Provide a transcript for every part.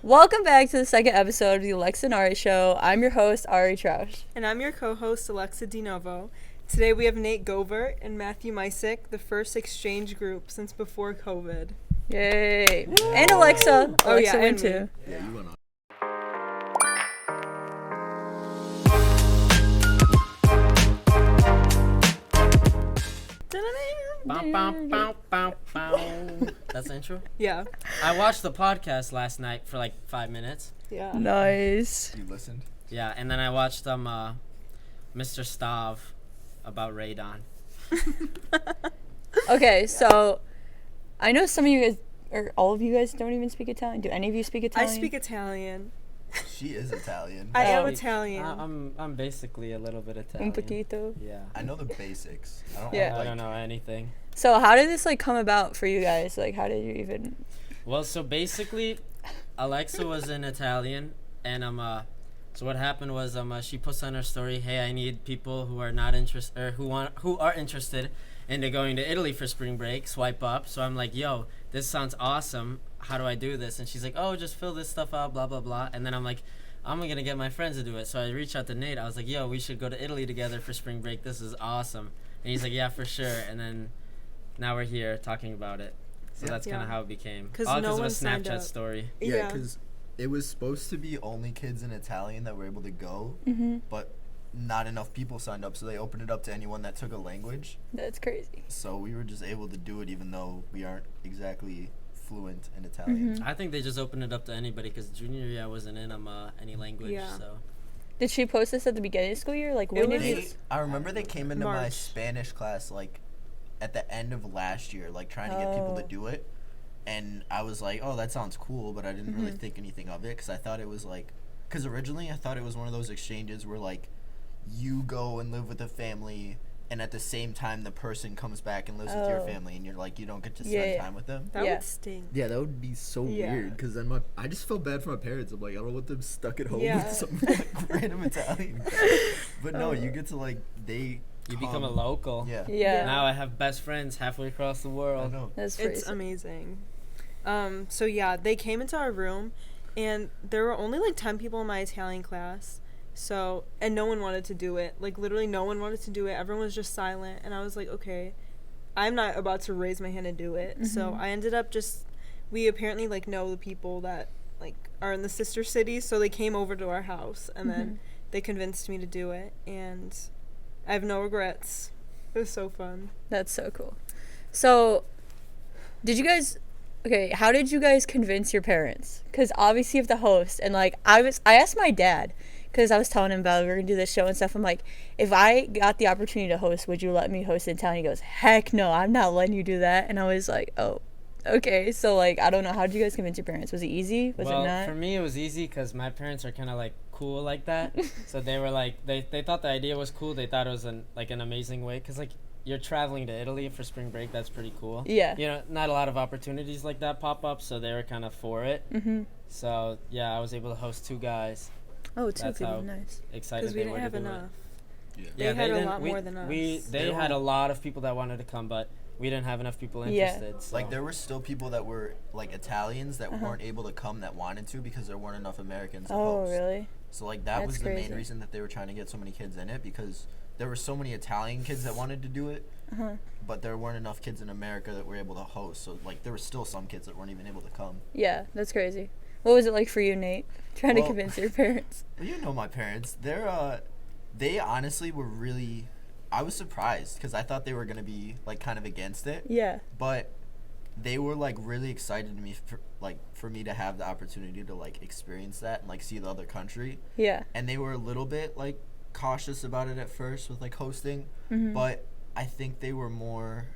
Welcome back to the second episode of the Alexa and Ari Show. I'm your host, Ari Troush. And I'm your co-host, Alexa DeNovo. Today we have Nate Govert and Matthew Micek, the first exchange group since before COVID. Yay. Woo! And Alexa. Alexa went too. Yeah, you went on. Bow, bow, bow, bow, bow. That's the intro? Yeah. I watched the podcast last night for like 5 minutes. Yeah. Nice. You listened? Yeah, and then I watched Mr. Stav about Radon. Okay, so I know some of you guys, or all of you guys, don't even speak Italian. Do any of you speak Italian? I speak Italian. She is Italian. I am Oh. Italian. I'm basically a little bit Italian. Un poquito. Yeah. I know the basics. Yeah. I don't know anything. So how did this come about for you guys? How did you even? Well, so basically, Alexa was in Italian, and so what happened was she puts on her story, hey, I need people who are not interested or who are interested into going to Italy for spring break. Swipe up. So I'm like, yo, this sounds awesome. How do I do this? And she's like, oh, just fill this stuff out, blah blah blah. And then I'm like, I'm gonna get my friends to do it. So I reached out to Nate. I was like, yo, we should go to Italy together for spring break. This is awesome. And he's like, yeah, for sure. And then now we're here talking about it. So that's kind of how it became. All because of a Snapchat story. Yeah, because it was supposed to be only kids in Italian that were able to go, but not enough people signed up, so they opened it up to anyone that took a language. That's crazy. So we were just able to do it even though we aren't exactly fluent in Italian. I think they just opened it up to anybody because junior year I wasn't in any language. Yeah. So Did she post this at the beginning of school year? When did you? I remember they came into my March. Spanish class at the end of last year, trying to get people to do it. And I was like, oh, that sounds cool, but I didn't really think anything of it because I thought it was because originally I thought it was one of those exchanges where you go and live with a family and at the same time the person comes back and lives with your family and you're you don't get to spend time with them. That would stink. Yeah, that would be so weird because then I just felt bad for my parents. I'm like, I don't want them stuck at home with some random Italian guy. But no, you get to you become a local. Yeah. Yeah. Now I have best friends halfway across the world. I know. That's It's amazing. So yeah, they came into our room and there were only 10 people in my Italian class. So, and no one wanted to do it. Literally no one wanted to do it. Everyone was just silent. And I was like, okay, I'm not about to raise my hand and do it. So I ended up we apparently know the people that are in the sister cities. So they came over to our house and then they convinced me to do it. And I have no regrets. It was so fun. That's so cool. So, how did you guys convince your parents? Because obviously you have the host, and I asked my dad, because I was telling him about we were going to do this show and stuff. I'm like, if I got the opportunity to host, would you let me host in town? He goes, heck no, I'm not letting you do that. And I was like, oh, okay. So, I don't know. How did you guys convince your parents? Was it easy? Was it not? For me, it was easy because my parents are kind of cool like that. So they were they thought the idea was cool. They thought it was an amazing way because you're traveling to Italy for spring break. That's pretty cool. Yeah. Not a lot of opportunities like that pop up. So they were kind of for it. So yeah, I was able to host 2 guys. Oh, 2 That's people. how Nice. Excited Because we they didn't were have to do enough. Yeah. They had a lot more than us. They had a lot of people that wanted to come, but we didn't have enough people interested. So. There were still people that were Italians that weren't able to come that wanted to because there weren't enough Americans to host. Really? So that That's was the crazy. main reason that they were trying to get so many kids in it because there were so many Italian kids that wanted to do it, but there weren't enough kids in America that were able to host. So there were still some kids that weren't even able to come. Yeah, that's crazy. What was it like for you, Nate? Trying to convince your parents? Well, you know my parents. They honestly were really. I was surprised because I thought they were gonna be kind of against it. Yeah. But they were really excited to me for me to have the opportunity to experience that and see the other country. Yeah. And they were a little bit cautious about it at first with hosting, but I think they were more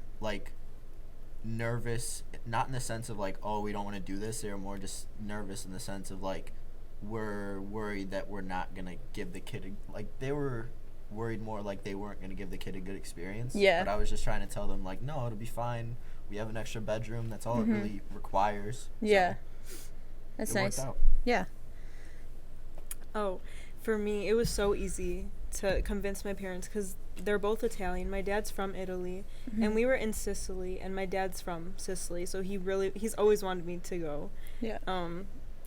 nervous, not in the sense of oh, we don't want to do this. They were more just nervous in the sense of we're worried that we're not gonna give the kid they were worried more they weren't gonna give the kid a good experience. Yeah. But I was just trying to tell them no, it'll be fine. We have an extra bedroom. That's all it really requires. Yeah. So That's it nice. worked out. Yeah. Oh, for me, it was so easy to convince my parents because they're both Italian. My dad's from Italy, and we were in Sicily, and my dad's from Sicily, so he's always wanted me to go. Yeah.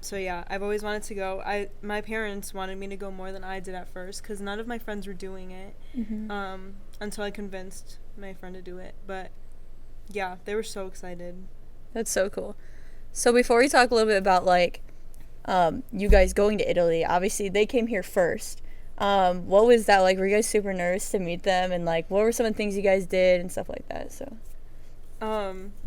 So yeah, I've always wanted to go. My parents wanted me to go more than I did at first because none of my friends were doing it. Until I convinced my friend to do it. But yeah, they were so excited. That's so cool. So before we talk a little bit about like you guys going to Italy, obviously they came here first. What was that like? Were you guys super nervous to meet them, and like what were some of the things you guys did and stuff like that? So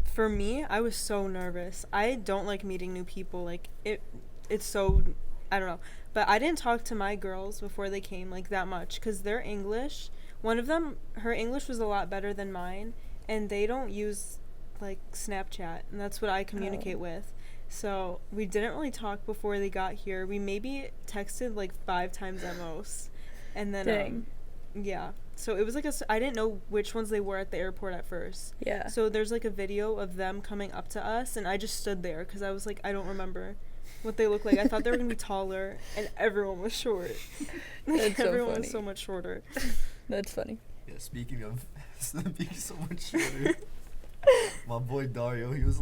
for me, I was so nervous. I don't like meeting new people. Like it's so, I don't know. But I didn't talk to my girls before they came like that much because their English, one of them, her English was a lot better than mine, and they don't use like Snapchat, and that's what I communicate with. So we didn't really talk before they got here. We maybe texted like 5 times at most, and then yeah. So it was like I didn't know which ones they were at the airport at first. Yeah. So there's like a video of them coming up to us, and I just stood there because I was like, I don't remember what they look like. I thought they were gonna be taller, and everyone was short. That's so everyone funny. was so much shorter. That's funny. Yeah, speaking of being so much shorter, my boy Dario, he was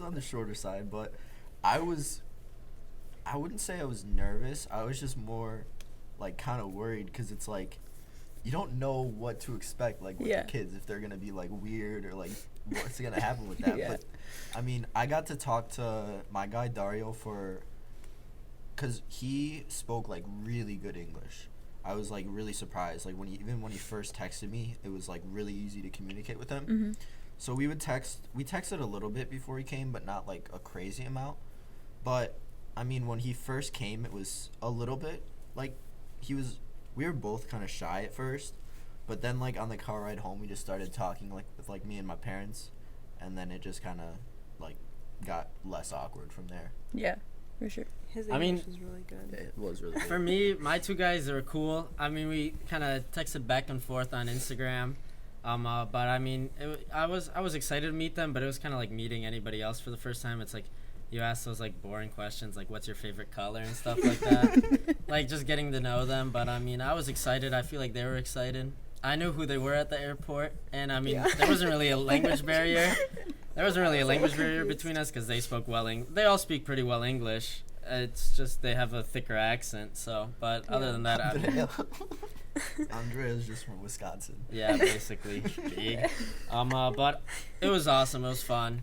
on the shorter side, but I wouldn't say I was nervous. I was just more like kind of worried because it's like you don't know what to expect like with the kids, if they're gonna be like weird or like what's gonna happen with that. But I mean, I got to talk to my guy Dario because he spoke like really good English. I was like really surprised. Like when he first texted me, it was like really easy to communicate with him. So we texted a little bit before he came, but not like a crazy amount. But I mean, when he first came, it was a little bit like we were both kind of shy at first, but then like on the car ride home, we just started talking like with like me and my parents, and then it just kind of like got less awkward from there. Yeah, for sure. His English was really good. Yeah, it was really good. For me, my 2 guys, they were cool. I mean, we kind of texted back and forth on Instagram. But I mean, I was excited to meet them, but it was kind of like meeting anybody else for the first time. It's like you ask those like boring questions, like what's your favorite color and stuff like that. Like just getting to know them. But I mean, I was excited. I feel like they were excited. I knew who they were at the airport, and I mean, there wasn't really a language barrier. There wasn't really a language barrier between us because they spoke they all speak pretty well English. It's just they have a thicker accent. So, but other than that, I mean, Andrea's just from Wisconsin. Yeah, basically. Big. But it was awesome. It was fun.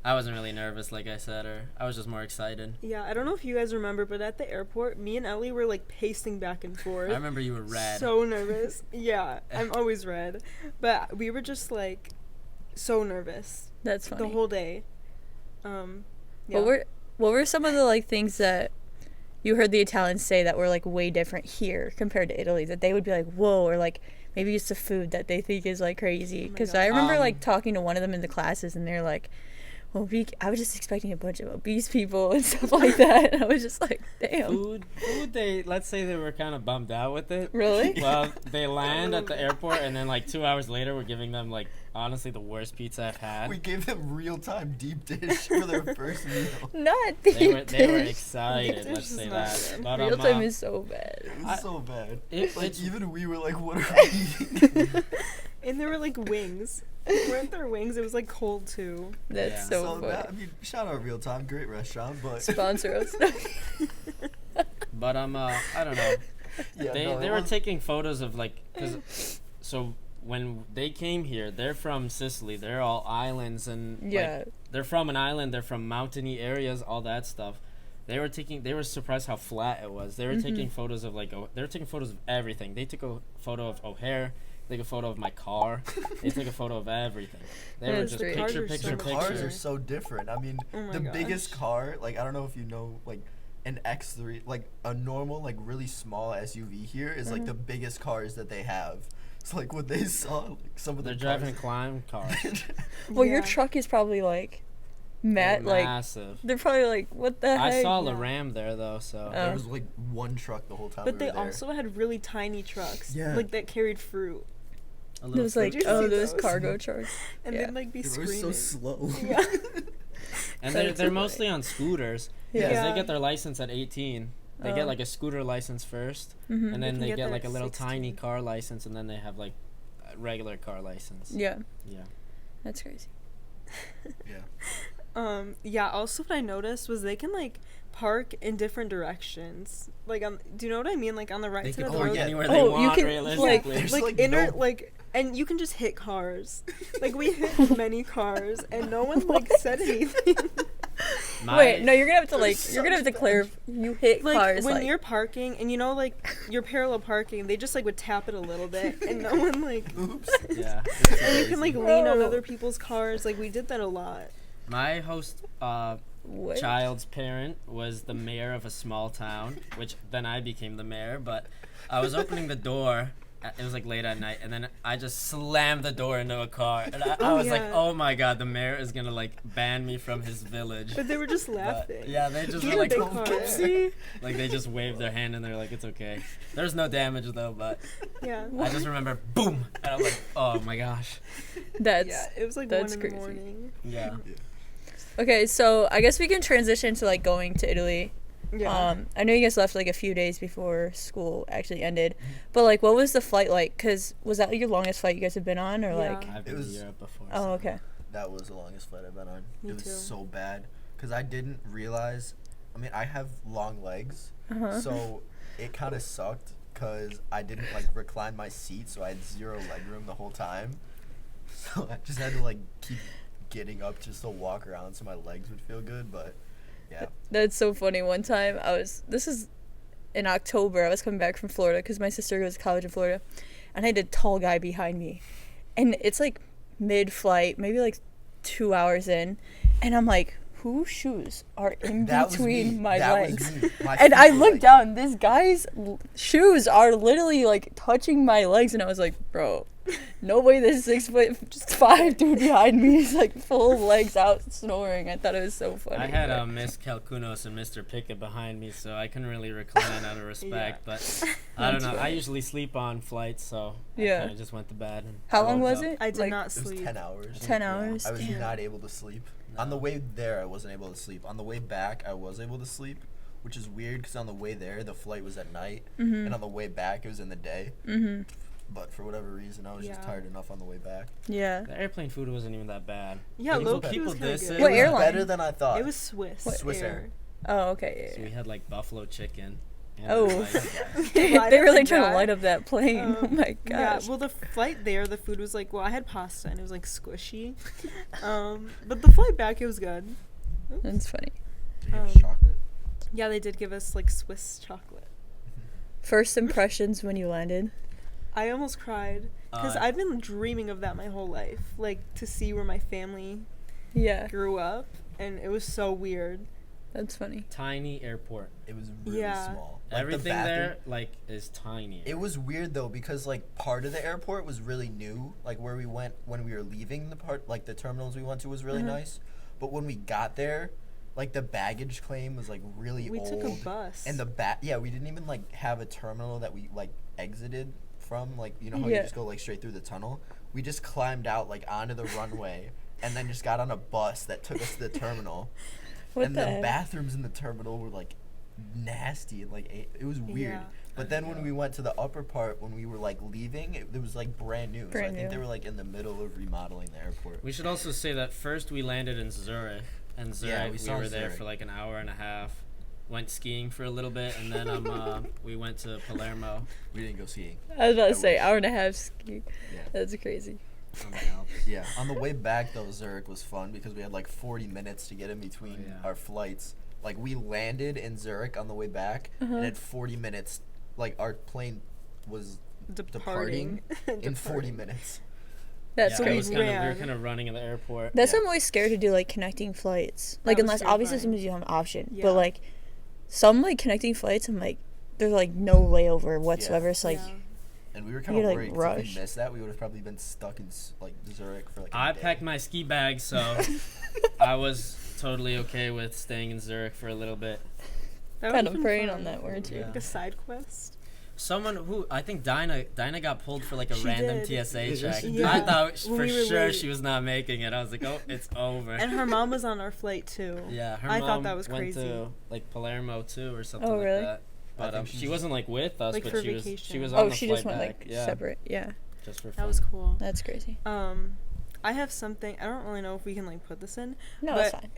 I wasn't really nervous, like I said, or I was just more excited. Yeah, I don't know if you guys remember, but at the airport, me and Ellie were like pacing back and forth. I remember you were red. So nervous. Yeah, I'm always red. But we were just so nervous. That's funny. The whole day. Yeah. What were some of the like things that you heard the Italians say that were like way different here compared to Italy, that they would be like, whoa, or like maybe it's the food that they think is like crazy? Because I remember like talking to one of them in the classes, and they're like, well, I was just expecting a bunch of obese people and stuff like that. And I was just like, damn. Food, let's say they were kind of bummed out with it. Really? Well, they land at the airport, and then like 2 hours later, we're giving them like honestly the worst pizza I've had. We gave them real-time deep dish for their first meal. Not deep dish. They were excited, let's say that. But, real time is so bad. It was so bad. It's even we were like, what are we eating? And there were like wings. Weren't there wings? It was like cold too. That's so funny. I mean, shout out Real Time, great restaurant, but sponsor us. But I don't know. Yeah, they were taking photos of like, so when they came here, they're from Sicily. They're all islands, and like, they're from an island. They're from mountainy areas, all that stuff. They were surprised how flat it was. They were taking photos of they were taking photos of everything. They took a photo of O'Hare. They took a photo of my car. They took a photo of everything. They were just picture. Cars are so different. I mean, biggest car, like I don't know if you know, like an X3, like a normal, like really small SUV here is like the biggest cars that they have. It's like what they saw, like some of they're the driving climb cars. Well, your truck is probably like massive. They're probably like, what the heck? I saw the Ram there though, so there was like one truck the whole time. But they also had really tiny trucks, like that carried fruit. It was like, those cargo trucks. And then like be screaming. They were so slow. Yeah. And they're mostly on scooters. Yeah. Because they get their license at 18. They get like a scooter license first, and then they get like a little 16. Tiny car license, and then they have like a regular car license. Yeah. Yeah. That's crazy. Yeah. Yeah, also what I noticed was they can like park in different directions. Like, do you know what I mean? Like, on the right They side could of the park road. anywhere they Oh, you want, can, realistically. There's, Like, like, inner, no- like, and you can just hit cars. Like, we hit many cars, and no one, like, said anything. Wait, no, you're gonna have to There's you're gonna have to such clear. You hit Like, cars when like you're parking, and you know, like, you're parallel parking, they just, like, would tap it a little bit, and no one, like, Oops. Yeah. and you can, like, lean on Oh. other people's cars. Like, we did that a lot. My host what? child's parent was the mayor of a small town, which then I became the mayor. But I was opening the door. It was like late at night, and then I just slammed the door into a car, and I was like, yeah. "Oh my god, the mayor is gonna like ban me from his village." But they were just But, laughing. yeah, they just He were had like, a "Oh, big car. "Oopsie!" Like they just waved their hand, and they're like, "It's okay." There's no damage though, but Yeah. I just remember boom, and I was like, "Oh my gosh." That's Yeah, it was like that's 1 in crazy. the morning. Yeah. okay. So I guess we can transition to like going to Italy. Yeah. I know you guys left like a few days before school actually ended, but like, what was the flight like? Cause was that your longest flight you guys have been on, or Yeah. like? I've been was- to Europe before. Oh, so- okay. That was the longest flight I've been on. Me It was too. so bad because I didn't realize. I mean, I have long legs, Uh-huh. so it kind of sucked because I didn't like recline my seat, so I had zero leg room the whole time. So I just had to like keep getting up just to walk around so my legs would feel good. But yeah, That's so funny. One time this is in October, I was coming back from Florida because my sister goes to college in Florida, and I had a tall guy behind me, and it's like mid-flight, maybe like 2 hours in, and I'm like, whose shoes are in that was me. between my That was legs? me. My And feet I were, looked like- down, this guy's shoes are literally like touching my legs, and I was like, bro, no way this 6'5" dude behind me is like full legs out snoring. I thought it was so funny. I had but- Miss Calcunos and Mr. Pickett behind me, so I couldn't really recline out of respect. Yeah. But I don't That's know. I funny. usually sleep on flights, so Yeah. I just went to bed. And How long woke was up. it? I did Like, not It was sleep. 10 hours. 10 hours? I was Damn. not able to sleep. On the way there, I wasn't able to sleep. On the way back, I was able to sleep, which is weird because on the way there, the flight was at night, Mhm. and on the way back, it was in the day. Mhm. But for whatever reason, I was just Yeah. tired enough on the way back. Yeah. The airplane food wasn't even that bad. Yeah, People- low key people was kind of diss good. it. What it was airline? better than I thought. It was Swiss. Swiss Air. Oh, okay. So we had like buffalo chicken. And Oh. like, Yeah. Light They up really like trying to that. light up that plane. Oh my Yeah, gosh. well, the flight there, the food was like, well, I had pasta and it was like squishy. But the flight back, it was good. That's funny. It was Um, chocolate. Yeah, they did give us like Swiss chocolate. First impressions when you landed. I almost cried because I've been dreaming of that my whole life, like to see where my family Yeah. grew up, and it was so weird. That's funny. tiny airport. It was really Yeah. small. Like, the Everything bathroom- there like is tiny. It was weird though because like part of the airport was really new. Like where we went when we were leaving the part, like the terminals we went to was really Mhm. nice. But when we got there, like the baggage claim was like really We old. took a bus. And yeah, we didn't even like have a terminal that we like exited from. Like you know how Yeah. you just go like straight through the tunnel. We just climbed out like onto the runway and then just got on a bus that took us to the terminal. What And the the heck? bathrooms in the terminal were like nasty and like it was weird. Yeah. But then when we went to the upper part, when we were like leaving, it was like brand new. So I Brand think they new. were like in the middle of remodeling the airport. We should also say that first we landed in Zurich, and Zurich Yeah, we we saw were there Zurich. for like an hour and a half. Went skiing for a little bit, and then we went to Palermo We didn't go skiing. I was about I to say wish. hour and a half ski. Yeah. That's crazy. on the Alps. Yeah. On the way back though, Zurich was fun because we had like 40 minutes to get in between Oh, yeah. our flights. Like we landed in Zurich on the way back, Uh-huh. and at 40 minutes, like our plane was departing in 40 minutes. That's Yeah, it was crazy. we were Ran. kind of running in the airport. That's Yeah. why I'm always scared to do like connecting flights. That Like was unless obviously terrifying. sometimes you have an option. Yeah. But like some like connecting flights, I'm like there's like no layover whatsoever. So like Yeah. And we were kind You of gotta, worried like, 'cause if rush. we missed that, we would have probably been stuck in like Zurich for like a I day. packed my ski bag, so I was totally okay with staying in Zurich for a little bit. That kind would've of been praying fun. on that, weren't you? Yeah. Like a side quest. Someone who I think Dinah got pulled for like a She random did. TSA Yeah, check. she did. I thought When for we were sure late. she was not making it. I was like, oh, it's over. And her mom was on our flight too. Yeah, her I mom thought that was went crazy. to like Palermo too or something Oh, like really? that. But think she she's- wasn't like with us, Like, but for she was vacation. on Oh, the she flight just went back. like Yeah, separate. Yeah. just for fun. That was cool. That's crazy. I have something. I don't really know if we can like put this in. No, but it's fine.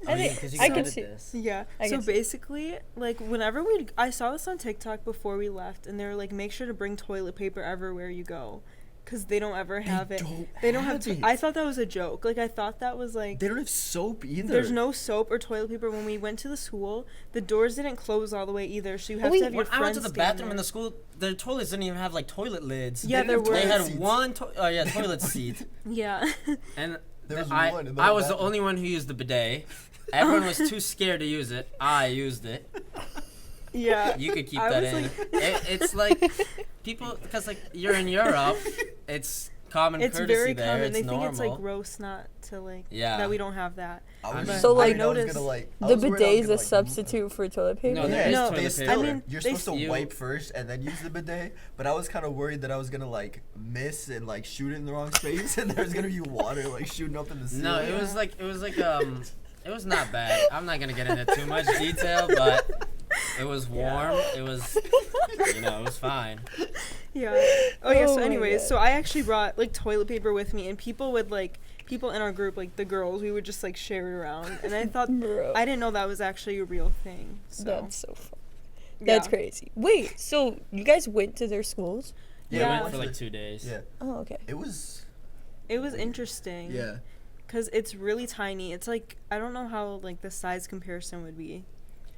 Oh, I yeah, think 'cause you I can can edit see. this. Yeah. I So can see. basically, like whenever I saw this on TikTok before we left, and they were like, make sure to bring toilet paper everywhere you go, because they don't ever have it. They don't have. it. I thought that was a joke. Like I thought that was like. They don't have soap either. There's no soap or toilet paper. When we went to the school, the doors didn't close all the way either, so you have wait, to have your When I went to friends the stand bathroom there. in the school, their toilets didn't even have like toilet lids. Yeah, there were. They had seats. one. Toilet seat. Yeah. And There was I, one in the I was the bathroom. only one who used the bidet. Everyone was too scared to use it. I used it. Yeah. You could keep I that was in. like- It's like people, because like you're in Europe, it's common It's courtesy very there. common. It's They normal. think it's like gross not to like Yeah. that we don't have that. I was, So, like, I was noticed gonna, like, I The was worried I was bidet is gonna, a like, substitute for toilet paper. No, there is No, toilet they paper. still, I mean, you're they supposed to you- wipe first and then use the bidet, but I was kind of worried that I was gonna like miss and like shoot it in the wrong space, and there's gonna be water like shooting up in the ceiling. No, it was like it was not bad. I'm not gonna get into too much detail, but it was warm. It was, it was fine. Yeah. Oh yeah. Oh So my anyways, God. so I actually brought like toilet paper with me, and people in our group, like the girls, we would just like share it around, and I thought Bro. I didn't know that was actually a real thing. So That's so fun. yeah. That's crazy. Wait, so you guys went to their schools? Yeah, Yeah. we went for like 2 days. Yeah, Oh, okay. it was. It was interesting. Yeah, Cause it's really tiny. It's like I don't know how like the size comparison would be.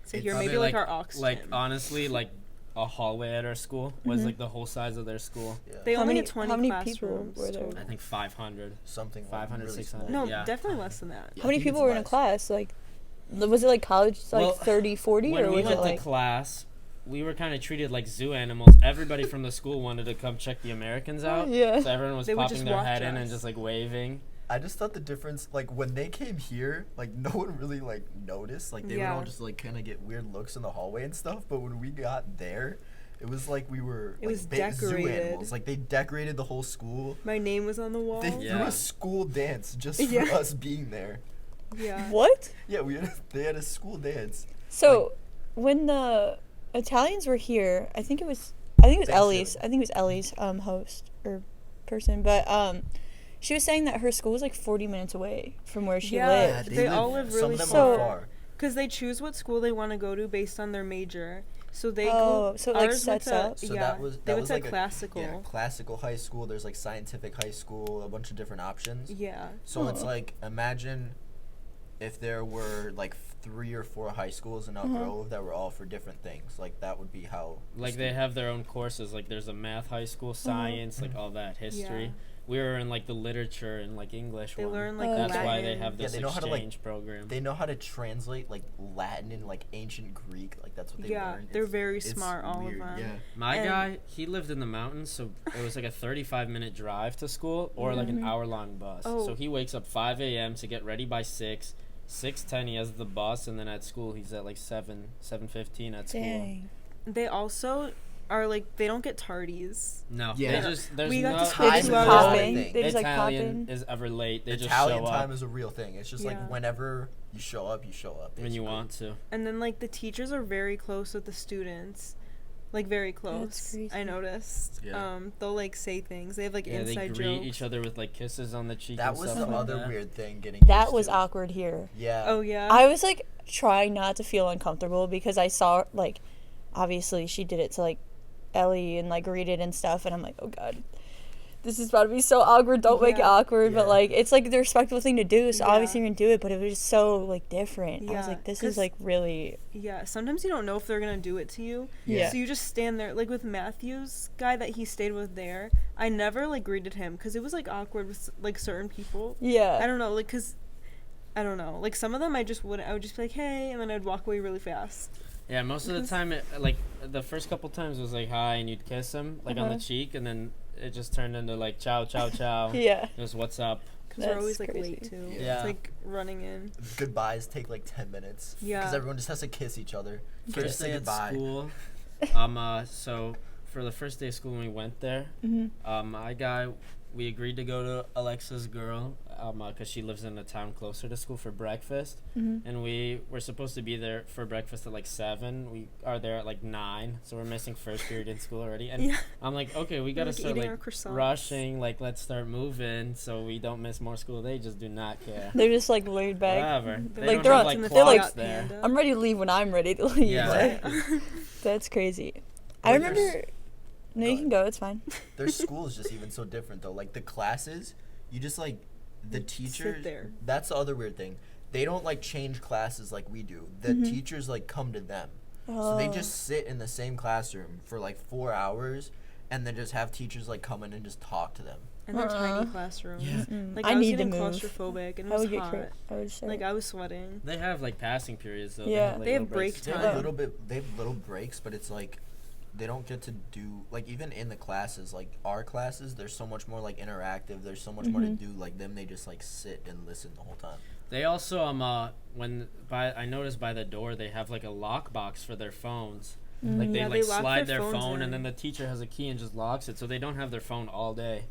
So It's here Probably maybe like our oxygen. Like honestly, like a hallway at our school was Mhm. like the whole size of their school. yeah. They How only many- had 20 how many classrooms. people were there? total. I think 500. Something like 500, really 600. small. No, Yeah. definitely less than that. Yeah, How many I think people it's were in a less. class? Like, was it like college, like Well, 30, 40, When or we was went it like? to class, we were kind of treated like zoo animals. Everybody from the school wanted to come check the Americans out. Yeah. So everyone was They would popping just their watch head in and us. just like waving. I just thought the difference, like when they came here, like no one really like noticed. Like they would Yeah. all just like kind of get weird looks in the hallway and stuff. But when we got there, it was like we were It like was zoo decorated. animals. Like they decorated the whole school. My name was on the wall. They threw Yeah. a school dance just for Yeah. us being there. Yeah. What? Yeah, they had a school dance. So, when the Italians were here, I think it was Ellie's. Thanksgiving. I think it was Ellie's host or person, but she was saying that her school was like 40 minutes away from where she Yeah. lived. They all live Some really of them So- are far. Because they choose what school they want to go to based on their major. So they Oh, go. so it, like, ours went sets to, up? So yeah, that was they went to like classical. Yeah, classical high school. There's like scientific high school, a bunch of different options. Yeah. So it's Oh. like imagine if there were like 3 or 4 high schools in Elk Grove that were all for different things. Like that would be how. Like they have their own courses. Like there's a math high school, science, like all that, history. Yeah. We were in like the literature and like English They one. learn like Oh, That's okay. why they Latin. have Yeah, this they know how to, like, exchange program. They know how to translate like Latin and like ancient Greek. Like that's what they Yeah, learn. they're It's- very it's smart, all of weird, them. Yeah. My And- guy, he lived in the mountains, so it was like a 35-minute drive to school or like an hour-long bus. Oh. So he wakes up 5 a.m. to get ready by 6. 6:10 he has the bus, and then at school he's at like 7:15 at school. Dang. They also are like they don't get tardies. No, Yeah. they just there's We got no to They spend just 2 Time hours. pop is a in. thing. They just like pop Italian in. is ever late. They just Italian show time up is a real thing. It's just Yeah. like whenever you show up, you show up. when you basically. want to. And then like the teachers are very close with the students. Like very close. crazy. I noticed. Yeah. They'll like say things. They have like Yeah, they inside greet jokes. each other with like kisses on the cheek. That and was stuff the like other that. weird thing getting. That used was to. awkward here. Yeah. Oh yeah. I was like trying not to feel uncomfortable because I saw like, obviously she did it to like Ellie and like read it and stuff, and I'm like, oh god, this is about to be so awkward. Don't make it Yeah. awkward, but Yeah. like it's like the respectful thing to do. So Yeah. obviously you're gonna do it, but it was just so like different. I was Yeah, like, this 'cause- is like really Yeah, sometimes you don't know if they're gonna do it to you. Yeah. So you just stand there. Like with Matthew's guy that he stayed with there, I never like greeted him because it was like awkward with like certain people. yeah. I don't know, like cause I don't know, like some of them I would just be like hey, and then I'd walk away really fast. Yeah, most of the time, like the first couple times it was like hi, and you'd kiss him like on the Uh-huh. cheek, and then it just turned into like ciao, ciao, ciao. Yeah. Just what's up? Because we're That's always like crazy. late too. Yeah. It's like running in. Goodbyes take like 10 minutes. Yeah. Because everyone just has to kiss each other. First Just say day at goodbye. school. So for the first day of school when we went there, Mm-hmm. my guy, we agreed to go to Alexa's girl, because she lives in a town closer to school for breakfast, and we were supposed to be there for breakfast at like 7. We are there at like 9, so we're missing first period in school already. And I'm like, okay, we gotta start like rushing, like let's start moving so we don't miss more school. They just do not care. They're just like laid back. Whatever. Like they're like, there. I'm ready to leave when I'm ready to leave. Yeah. Like, that's crazy. Well, I remember. No, you can go. It's fine. Their school is just even so different though. Like the classes, you just like the teachers. Sit there. That's the other weird thing. They don't like change classes like we do. The teachers like come to them, so they just sit in the same classroom for like 4 hours, and then just have teachers like come in and just talk to them. And they're tiny classrooms. Yeah. Like I was need to getting move. claustrophobic, and it I was would hot. I would say. Like I was sweating. They have like passing periods though. Yeah. Like, They have little break breaks. They time. have a little bit. They have little breaks, but it's like they don't get to do like even in the classes. Like our classes, there's so much more like interactive. There's so much more to do. Like them, they just like sit and listen the whole time. They also I noticed by the door they have like a lock box for their phones. Like they they lock slide their their phones phone in. and then the teacher has a key and just locks it, so they don't have their phone all day.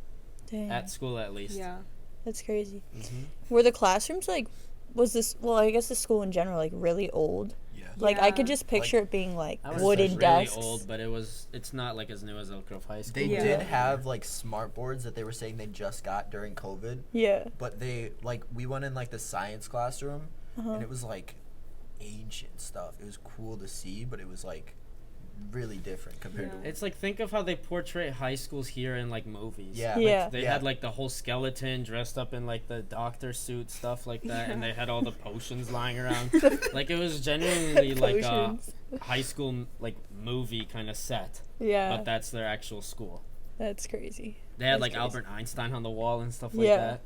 Dang. At school at least. Yeah. That's crazy. Mm-hmm. Were the classrooms like? Was this? Well, I guess the school in general like really old. Yeah. Like I could Yeah. just picture it being like I was wooden really desks. old, but it's not like as new as Elk Grove High School. They Yeah. did have like smart boards that they were saying they just got during COVID, Yeah. but they like we went in like the science classroom, and it was like ancient stuff. It was cool to see, but it was like really different compared to It's like, think of how they portray high schools here in like movies. Yeah. Yeah. They had like the whole skeleton dressed up in like the doctor suit, stuff like that, and they had all the potions lying around. Like it was genuinely like a Potions. high school like movie kind of set, Yeah. but that's their actual school. That's crazy. They had That's like crazy. Albert Einstein on the wall and stuff like Yeah. that.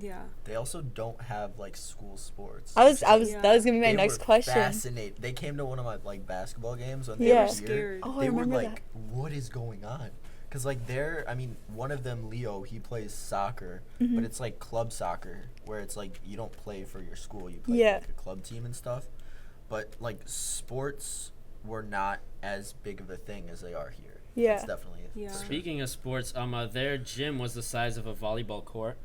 Yeah. They also don't have like school sports. I was Yeah. that was gonna be my They next were question. Fascinated. They came to one of my like basketball games when Yeah. they were They were here. scared. Oh, I They were remember like, that. "What is going on?" Because like one of them, Leo, he plays soccer, but it's like club soccer where it's like you don't play for your school, you play Yeah. for like a club team and stuff. But like sports were not as big of a thing as they are here. Yeah. It's definitely. Yeah. Speaking of sports, their gym was the size of a volleyball court.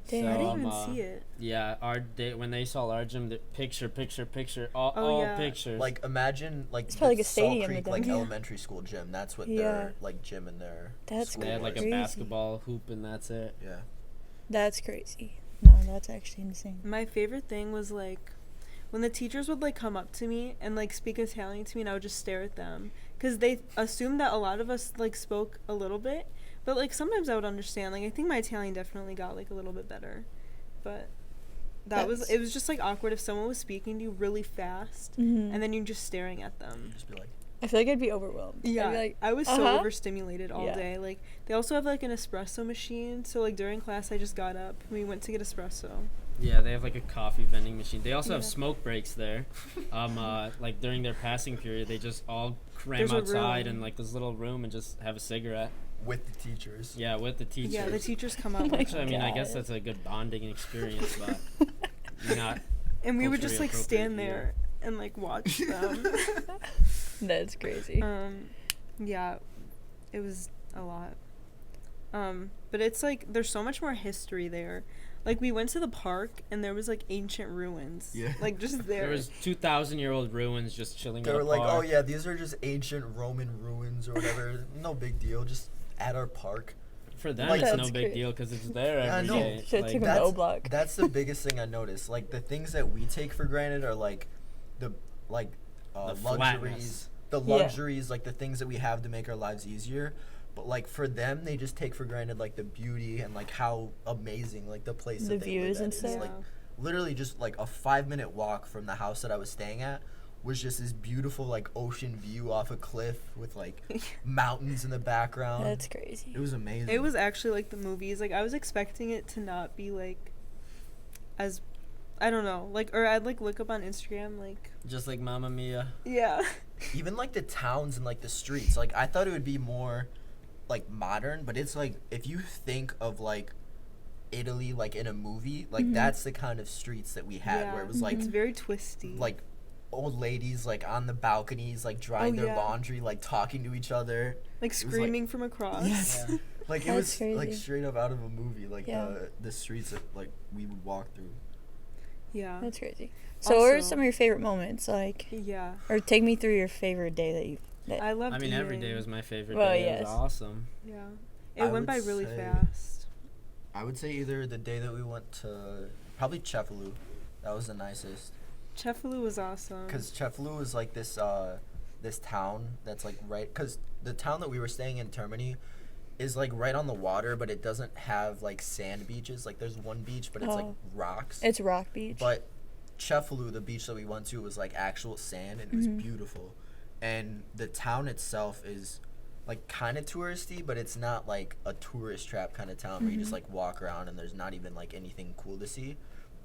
Damn. I So, didn't even see it. Yeah, when they saw our gym, the picture, all yeah. pictures. Like imagine like It's probably the like a Salt stadium Creek, with like them. Yeah. elementary school gym. That's what Yeah. their like gym in their That's school they had like a crazy. basketball hoop and that's it. Yeah. That's crazy. No, that's actually insane. My favorite thing was like when the teachers would like come up to me and like speak Italian to me, and I would just stare at them because they assumed that a lot of us like spoke a little bit, but like sometimes I would understand. Like I think my Italian definitely got like a little bit better, but it was just like awkward if someone was speaking to you really fast and then you're just staring at them. Just be like, I feel like I'd be overwhelmed. Yeah, I'd be like, I was so overstimulated all Yeah. day. Like they also have like an espresso machine, so like during class I just got up and we went to get espresso. Yeah, they have like a coffee vending machine. They also have Yeah. smoke breaks there. Like during their passing period, they just all cram There's a outside room. in like this little room and just have a cigarette. with the teachers. Yeah, with the teachers. Yeah, the teachers come up. my like, Actually, I mean, I God. guess that's a good bonding experience, but not. and we would just culturally like stand appropriate there and like watch them. That's crazy. Yeah, it was a lot. But it's like there's so much more history there. Like we went to the park and there was like ancient ruins. Yeah. Like just there. There was 2,000-year-old ruins just chilling. They at were a like, park. "Oh yeah, these are just ancient Roman ruins or whatever. No big deal. Just at our park." For them, Like, it's no That's big great. deal because it's there Yeah, I every know. day. Shit Like, took a That's- no block. That's the biggest thing I noticed. Like the things that we take for granted are like the The luxuries, flatness. the Yeah. luxuries, like the things that we have to make our lives easier. But like for them, they just take for granted like the beauty and like how amazing like the place The that they views live and at stuff. is. Yeah. Like literally just like a 5-minute walk from the house that I was staying at was just this beautiful like ocean view off a cliff with like mountains in the background. That's crazy. It was amazing. It was actually like the movies. Like I was expecting it to not be like as I don't know, like or I'd like look up on Instagram like just like Mamma Mia. yeah. Even like the towns and like the streets. Like I thought it would be more like modern, but it's like if you think of like Italy like in a movie, like that's the kind of streets that we had where it was like it's very twisty. like old ladies like on the balconies like drying Oh, their yeah. laundry, like talking to each other. like was, like- screaming from across. Yes. Like it That's was like crazy. straight up out of a movie. Like Yeah. the streets that like we would walk through. Yeah. That's crazy. So, what are Also- some of your favorite moments? Like, Yeah. or take me through your favorite day that you. I loved I mean, every day eating. was my favorite Well, day. It yes. was awesome. Yeah. I It went would by really say- fast. I would say either the day that we went to probably Cefalu. That was the nicest. Cefalu was awesome. Cause Cefalu is like this town that's like right. Cause the town that we were staying in, Termini, is like right on the water, but it doesn't have like sand beaches. Like there's one beach, but it's like Oh. rocks. It's Rock Beach. But Cefalu, the beach that we went to, was like actual sand, and it was beautiful. And the town itself is like kind of touristy, but it's not like a tourist trap kind of town where you just like walk around and there's not even like anything cool to see.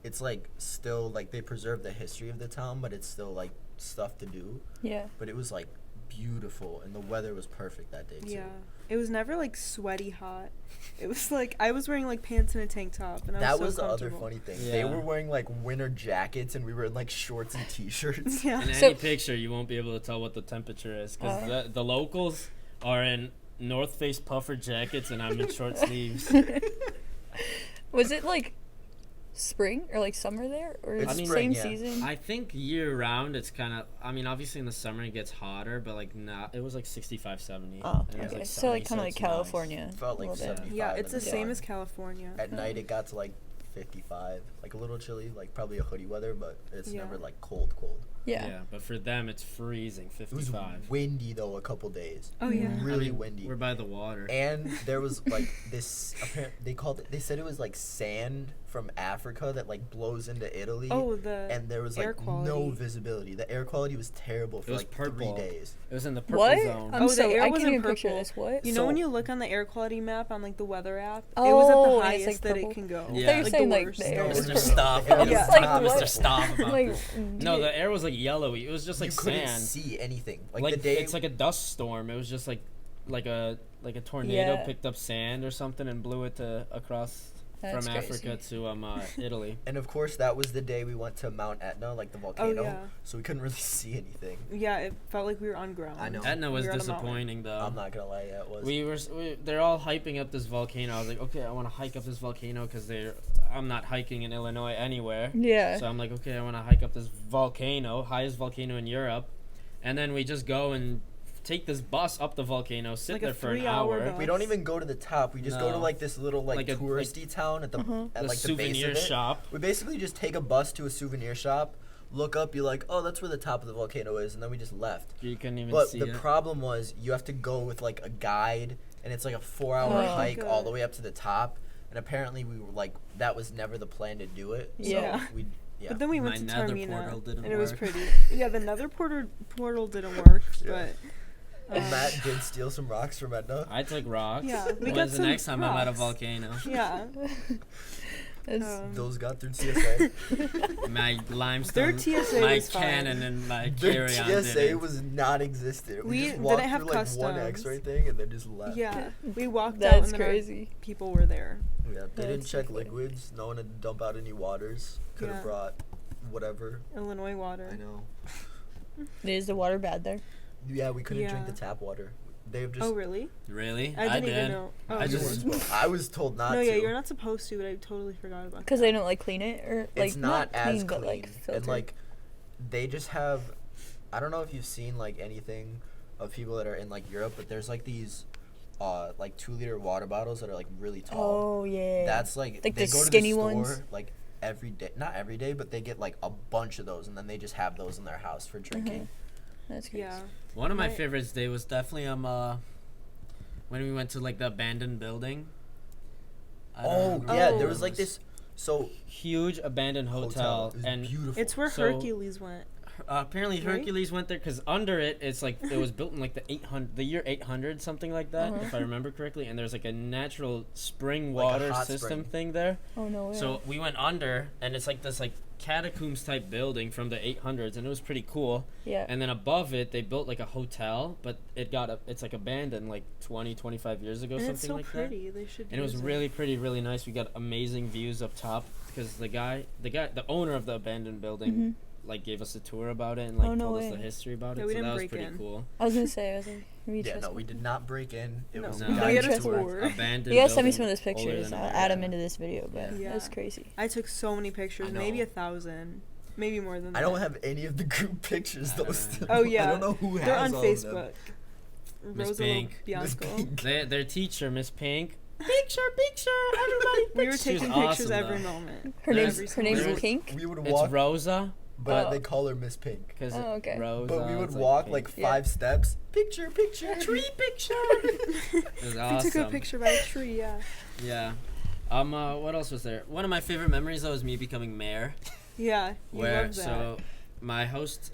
It's like still like they preserve the history of the town, but it's still like stuff to do. yeah. But it was like beautiful, and the weather was perfect that day too. Yeah. It was never like sweaty hot. It was like I was wearing like pants and a tank top, and I That was was so the other comfortable. funny thing. They Yeah. were wearing like winter jackets, and we were in like shorts and t-shirts. Yeah. In So- any picture, you won't be able to tell what the temperature is because the locals are in North Face puffer jackets and I'm in short sleeves. Was it like spring or like summer there, or It's is it spring, same yeah. season? I think year round it's kind of. I mean, obviously in the summer it gets hotter, but like not. It was like 65, 70. Oh, and it was, okay. like, So sunny, like kind of like it's nice. California. Felt a like little bit. 75. Yeah, it's the in same sun. as California. At night it got to like 55, like a little chilly, like probably a hoodie weather, but it's Yeah. never like cold. Yeah. But for them it's freezing, It was 55. windy though a couple days. Oh yeah. Mhm. Really I mean, windy. We're by the water. And there was like this they said it was like sand from Africa that like blows into Italy. Oh, the And there was air like quality. no visibility. The air quality was terrible for was like purple. 3 days. It was in the purple What? zone. I'm Oh, the so air I wasn't can't even picture purple. this. What? You know So- when you look on the air quality map on like the weather app, it Oh, was at and the it's, highest like, that purple. it can go. Yeah. I thought you were Like saying the like worst. the air No, was it's Mr. just- purple. Stop. I was was like, not what? Mr. Stop about Like, this. did No, it- the air was like yellowy. It was just like you couldn't sand. see anything. Like Like the day it's like a dust storm. It was just like a tornado Yeah. picked up sand or something and blew it across That's from crazy. Africa to Italy. And of course, that was the day we went to Mount Etna, like the volcano. yeah. So we couldn't really see anything. Yeah, it felt like we were on ground. I know. Etna was We were on a mountain. disappointing though. I'm not gonna lie, yeah, it was. They're all hyping up this volcano. I was like, okay, I want to hike up this volcano because I'm not hiking in Illinois anywhere. Yeah. So I'm like, okay, I want to hike up this volcano, highest volcano in Europe, and then we just go and take this bus up the volcano, sit Like a there for an 3-hour hour. bus. We don't even go to the top. We just go to No. like this little like, Like a- touristy town at the at The like the base souvenir of it. shop. We basically just take a bus to a souvenir shop, look up, you're like, oh, that's where the top of the volcano is, and then we just left. You couldn't even But see the it. problem was you have to go with like a guide, and it's like a 4-hour Oh. hike all the God. way up to the top. And apparently we were like, that was never the plan to do it. Yeah. So we yeah. But then we My went to nether Taormina, portal didn't and it was work. pretty. Yeah, the nether portal didn't work, Yeah. but And Matt did steal some rocks from Edna. I took rocks. Yeah, we got When's the some next time I'm at a rocks. volcano? yeah. That's- Those got through TSA. My limestone, TSA my was fine. cannon, and my Their carry-on TSA didn't. was non-existent. We just walked didn't have through like one customs. X-ray thing and then just left. Yeah, we walked out That's and then crazy. our people were there. Yeah, they didn't That's so check funny. liquids. No one had to dump out any waters. Could have Yeah. brought whatever. Illinois water. I know. Is the water bad there? Yeah, we couldn't drink Yeah. the tap water. They've just. Oh really? Really? I didn't did. even know. Oh, I You just- weren't supposed- I was told not no, to. yeah, you're not supposed to, but I totally forgot about. Because that. they don't like clean it, or like It's not as clean, but like clean. filtered. And like, they just have. I don't know if you've seen like anything of people that are in like Europe, but there's like these, like 2-liter water bottles that are like really tall. Oh yeah. That's like Like they the go skinny to the store ones? like every day. Not every day, but they get like a bunch of those, and then they just have those in their house for drinking. That's crazy. Yeah. One of my Right. favorites day was definitely when we went to like the abandoned building. I don't Oh know. yeah, Oh. there was like this. So huge abandoned hotel, It was and beautiful. It's where So- Hercules went. apparently Right? Hercules went there because under it, it's like it was built in like the year 800, something like that, Uh-huh. if I remember correctly. And there's like a natural spring Like a water hot system spring. thing there. Oh no way. So we went under, and it's like this like catacombs type building from the 800s, and it was pretty cool. yeah. And then above it, they built like a hotel, but it's like abandoned like 25 years ago, And something it's so like that. pretty. They should. And it was use really pretty, really nice. We got amazing views up top because the owner of the abandoned building, like gave us a tour about it and like Oh, no told us the way. history about Yeah, it. we So didn't that was break pretty in. cool. I was gonna say, I was like, We Yeah, trust no, we did not break in. It No. was No, we got we had a into it. tour. Abandoned You gotta send me building some of those older pictures. than I'll America. add them into this video, but Yeah. that's crazy. I took so many pictures, I maybe know. 1,000, maybe more than that. I don't have any of the group pictures I though. don't Still. Oh yeah, I don't know who they're has on all Facebook. Of them. Miss Rosa Pink. Miss Bianco. Pink. Their teacher, Miss Pink. Picture, everybody. We were She was taking awesome, pictures every though. moment. Her name's Every her single name's day. Pink. We would It's walk, Rosa, but Oh. they call her Miss Pink. because Oh, okay. Rosa. But we would it's walk pink. like Yeah. 5 steps. Picture, tree picture. It was We awesome. took a picture by a tree. Yeah. Yeah. What else was there? One of my favorite memories though is me becoming mayor. Yeah. You Where love that. so my host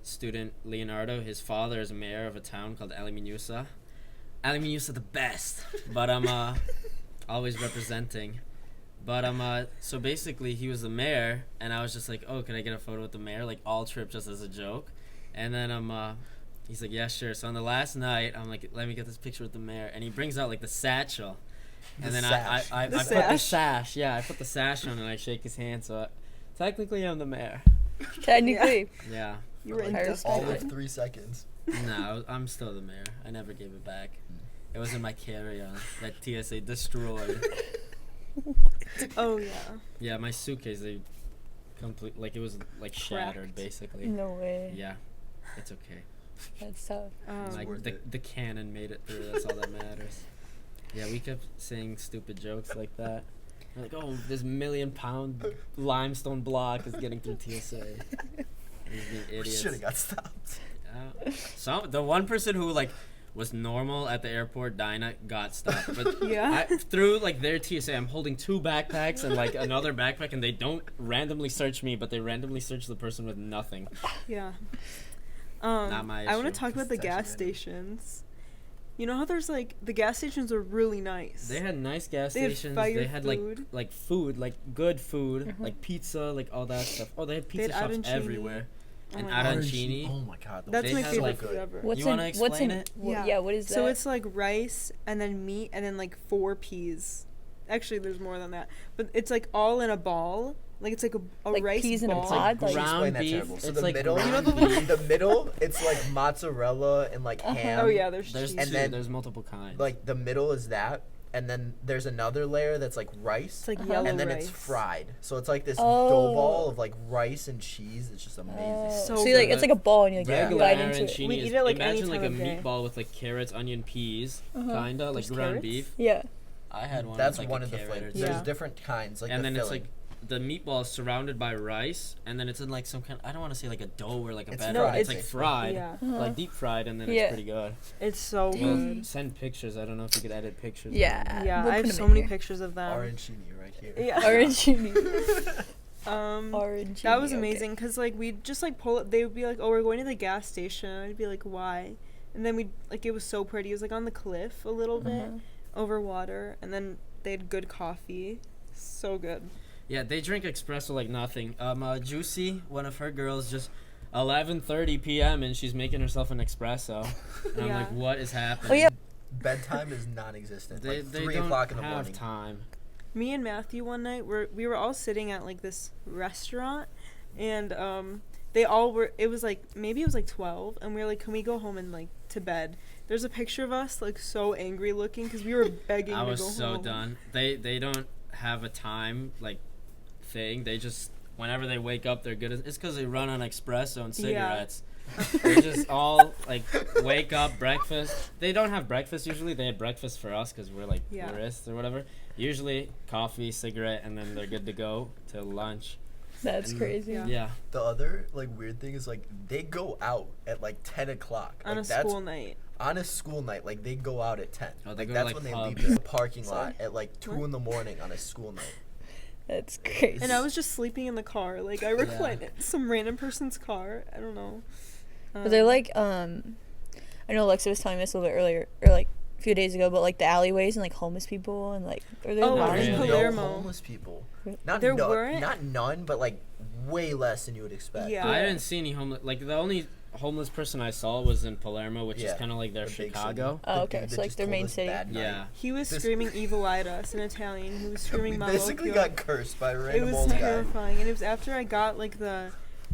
student Leonardo, his father is mayor of a town called Aliminusa. Aliminusa the best. But I'm always representing. But so basically he was the mayor and I was just like, "Oh, can I get a photo with the mayor?" Like all trip just as a joke. And then he's like, "Yeah, sure." So on the last night, I'm like, "Let me get this picture with the mayor." And he brings out like the satchel. And The then sash. I The put the sash. sash. Yeah, I put the sash on and I shake his hand. So technically I'm the mayor. Technically, Yeah. You were in I dust all respect of it. 3 seconds. No, I'm still the mayor. I never gave it back. It was in my carry-on that TSA destroyed. Oh yeah. Yeah, my suitcase, they like it was like shattered Cracked. basically. no way. Yeah, it's okay. That's tough. Like worth it. the cannon made it through. That's all that matters. Yeah, we kept saying stupid jokes like that. We're like, oh, this £1,000,000 limestone block is getting through TSA. These being We idiots. should have got stopped. The one person who like was normal at the airport, Dinah, got stopped. But Yeah. through like their TSA, I'm holding 2 backpacks and like another backpack, and they don't randomly search me, but they randomly search the person with nothing. Yeah. Not my I want issue. to talk about the It's gas actually stations. You know how there's like the gas stations are really nice. They had nice gas They had stations. fire They had food. like food, like good food, like pizza, like all that stuff. Oh, they had They pizza had shops arancini. everywhere. Oh And my God. arancini. Oh my god. those That's They my had, favorite like, food ever. What's You wanna in what's in explain it? Yeah. What is that? So it's like rice and then meat and then like 4 peas. Actually, there's more than that, but it's like all in a ball. Like it's like a Like rice peas in a ball. pod? Like- Ground Explain that beef. terrible. So It's the like middle, ground You know beef. the middle, it's like mozzarella and like ham. Oh yeah, there's There's cheese. And two. then, There's multiple kinds. Like the middle is that, and then there's another layer that's like rice, It's like Uh-huh. yellow and then rice. it's fried. So it's like this Oh. dough ball of like rice and cheese. It's just amazing. So So you like good. it's like a ball and you like Regular bite into it. arancini We is eat it, like, any imagine like a time of day. meatball with like carrots, onion, peas, Uh-huh. kinda like There's ground carrots? beef. Yeah. I had one. That's with, like, one a of the carrot flavors. or Yeah. There's different kinds, like and the then filling. it's like the meatball is surrounded by rice, and then it's in like some kind. I don't want to say like a dough or like a It's batter. fried, It's like basically. fried, Yeah. Uh-huh. like deep fried, and then Yeah. it's pretty good. It's so Dang. Well, good. send pictures. I don't know if you could edit pictures. Yeah. Yeah, We'll I put have 'em so in many here. pictures of them. arancini right here. Yeah. Arancini. That was amazing because like we'd just like pull it. They would be like, "Oh, we're going to the gas station." I'd be like, "Why?" And then we'd like it was so pretty. It was like on the cliff a little bit Uh-huh. over water, and then they had good coffee. So good. Yeah, they drink espresso like nothing. Juicy, one of her girls, just 11:30 p.m. and she's making herself an espresso. And I'm Yeah. like, what is happening? Oh, yeah. Bedtime is non-existent. They, Like they 3 don't o'clock in the have morning. time. Me and Matthew one night we were all sitting at like this restaurant, and they all were. It was like maybe it was like 12, and we were like, "Can we go home and like to bed?" There's a picture of us like so angry looking because we were begging I to was go so home. done. They don't have a time like thing. They just whenever they wake up, they're good. It's because they run on espresso and cigarettes. They just all like wake up, breakfast. They don't have breakfast usually. They have breakfast for us because we're like Yeah. tourists or whatever. Usually coffee, cigarette, and then they're good to go till lunch. That's And- crazy. Yeah. Yeah. The other like weird thing is like they go out at like 10 o'clock. On Like, a that's school night. on a school night. Like they go out at 10. Oh, they like go to, that's like, when they pubs. leave the parking Sorry. lot at like 2 in the morning on a school night. That's crazy. And I was just sleeping in the car. Like I reclined in some random person's car. I don't know. But they're like I know Alexa was telling me this a little bit earlier or like a few days ago, but like the alleyways and like homeless people and like are there Oh, not in There's any? really? no Palermo. homeless people. Not There no, weren't? not none, but like way less than you would expect. Yeah. I didn't see any homeless. Like the only homeless person I saw was in Palermo, which is Yeah, kind of like their the big Chicago. Oh, The okay, dude so that like just their told main us city. bad night. Yeah. He was This- screaming "Evil eye" to us in Italian. He was screaming We "Malocchio." basically got cursed by a It random was old guy. terrifying, and it was after I got like the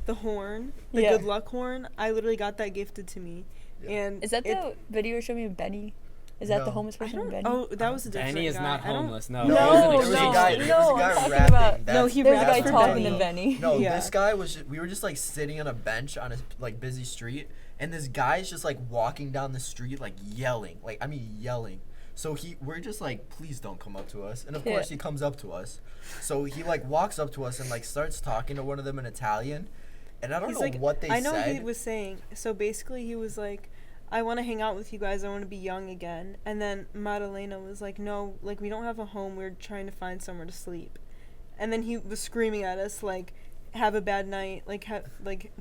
horn, the Yeah. good luck horn. I literally got that gifted to me, Yeah. And Is that the video you showed me of Benny? Is that the No. homeless I person don't. Benny? Oh, that was a different Benny is guy. not I don't- homeless. No, No, he was an no, There was a no, guy, exchange there was a I'm guy talking rapping. about- No, he There's a raps guy for talking Benny. to Benny. No, Yeah. this guy was. We were just like sitting on a bench on a like busy street, and this guy's just like walking down the street like yelling, like I mean yelling. So we're just like, please don't come up to us. And of Yeah. course he comes up to us. So he like walks up to us and like starts talking to one of them in Italian, and I don't He's know like, what they I know said. he was saying. So basically, he was like, I want to hang out with you guys. I want to be young again. And then Maddalena was like, no, like we don't have a home. We're trying to find somewhere to sleep. And then he was screaming at us like, have a bad night, like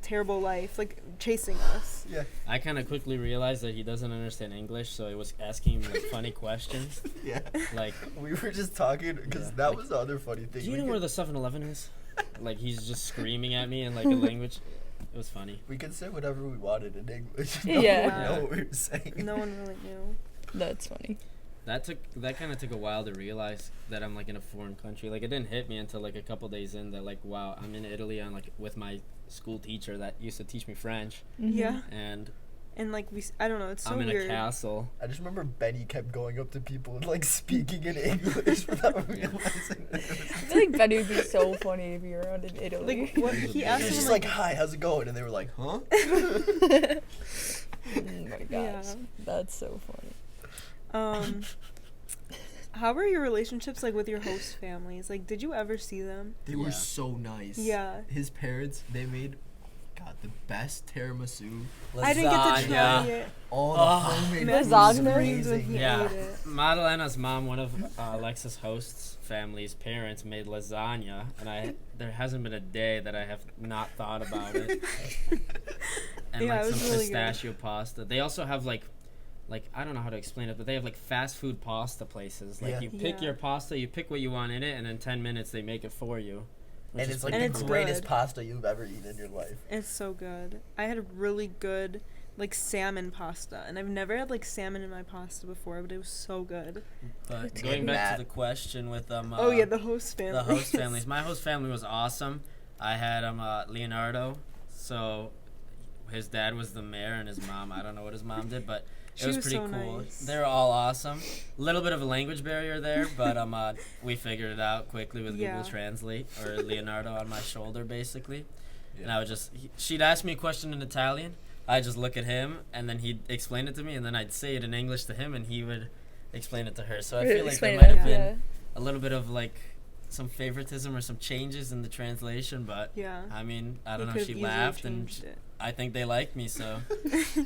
terrible life, like chasing us. Yeah. I kind of quickly realized that he doesn't understand English, so he was asking him like funny questions. Yeah. Like, We were just talking because Yeah. that Like, was the other funny thing. do you We know could- where the 7-Eleven is? Like, he's just screaming at me in like a language. It was funny. We could say whatever we wanted in English. Yeah. No one would Yeah. know what we were saying. No one really knew. That's funny. That kind of took a while to realize that I'm like in a foreign country. Like, it didn't hit me until like a couple days in that like, wow, I'm in Italy on like with my school teacher that used to teach me French, Mhm. Yeah. and And like I don't know. It's so I'm in weird. a castle. I just remember Benny kept going up to people and like speaking in English without realizing it. I feel like Benny would be so funny if you were around in Italy. Like what he He asked was him just like, "Hi, how's it going?" And they were like, "Huh?" Oh my gosh. Yeah. That's so funny. How were your relationships like with your host families? Like, did you ever see them? They Yeah. were so nice. Yeah. His parents, they made, God, the best tiramisu. I didn't get to try Lasagna. it. All the Oh. homemade Matt food was Lasagna? screamed when amazing. he Yeah, ate it. Maddalena's mom, one of Alexa's hosts' family's parents, made lasagna, and there hasn't been a day that I have not thought about it. And Yeah, like it was some really good. pistachio pasta. They also have like I don't know how to explain it, but they have like fast food pasta places. Like Yeah. you pick Yeah. your pasta, you pick what you want in it, and in 10 minutes they make it for you. which And is it's like pretty And the it's cool. greatest good. pasta you've ever eaten in your life. It's so good. I had a really good like salmon pasta, and I've never had like salmon in my pasta before, but it was so good. But It's going good. back Matt. to the question with Oh yeah, the host family. the host families. My host family was awesome. I had Leonardo, so his dad was the mayor, and his mom, I don't know what his mom did, but She it was was pretty so cool. nice. They were all awesome. A little bit of a language barrier there, but we figured it out quickly with Yeah. Google Translate, or Leonardo on my shoulder, basically. And I would she'd ask me a question in Italian. I'd just look at him, and then he'd explain it to me, and then I'd say it in English to him, and he would explain it to her. So I feel like there Explain might it, have been yeah. a little bit of like some favoritism or some changes in the translation, but Yeah. I mean, I don't He know. could've She easily laughed, and changed it. I think they like me, so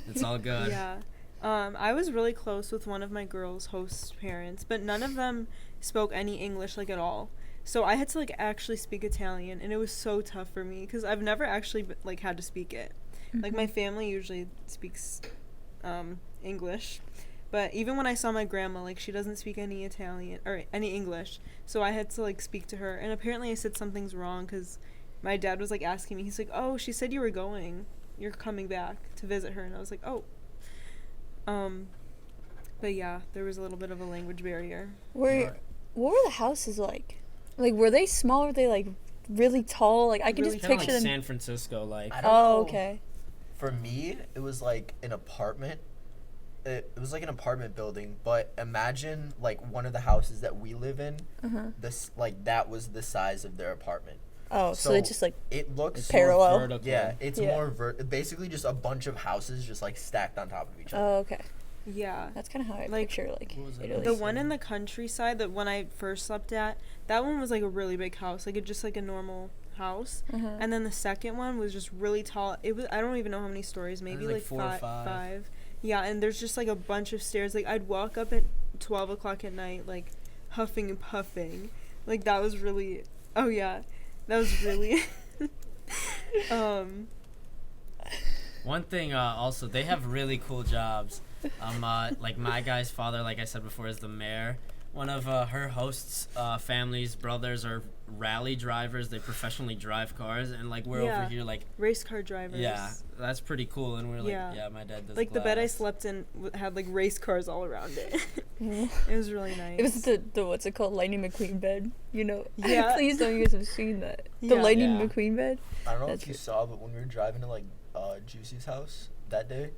it's all good. Yeah. I was really close with one of my girls' host parents, but none of them spoke any English like at all. So I had to like actually speak Italian, and it was so tough for me because I've never actually like had to speak it. Like my family usually speaks English, but even when I saw my grandma, like she doesn't speak any Italian or any English, so I had to like speak to her. And apparently I said something's wrong because my dad was like asking me. He's like, "Oh, she said you were going. You're coming back to visit her," and I was like, "Oh." But yeah, there was a little bit of a language barrier. What were the houses like? Like, were they small? Were they like really tall? Like, I can Really just Kind of picture like them. San Francisco, like. I don't Oh, know. okay. For me, it was like an apartment. It was like an apartment building, but imagine like one of the houses that we live in. Uh-huh. This like that was the size of their apartment. Oh, so they just like it looks It's Parallel. more vertical. Yeah, it's Yeah. more basically just a bunch of houses just like stacked on top of each other. Oh, okay. Yeah. That's kind of how I Like, picture like what was it? Italy. The one in the countryside, that one I first slept at, that one was like a really big house, like just like a normal house. Uh-huh. And then the second one was just really tall. It was, I don't even know how many stories, maybe like like 4 or 5. five. Yeah, and there's just like a bunch of stairs. Like I'd walk up at 12 o'clock at night, like huffing and puffing. Like that was really, oh yeah, that was really, One thing, also, they have really cool jobs. Like my guy's father, like I said before, is the mayor. One of her host's family's brothers are rally drivers. They professionally drive cars, and like we're Yeah. over here, like race car drivers. yeah, that's pretty cool. And we're like, Yeah. yeah, my dad does. Like the bed I glass. slept in had like race cars all around it. Mhm. It was really nice. It was the what's it called, Lightning McQueen bed. You know. Yeah. Please don't you guys have seen that. The Yeah. Lightning Yeah. McQueen bed. I don't know That's if you good. saw, but when we were driving to like Juicy's house that day,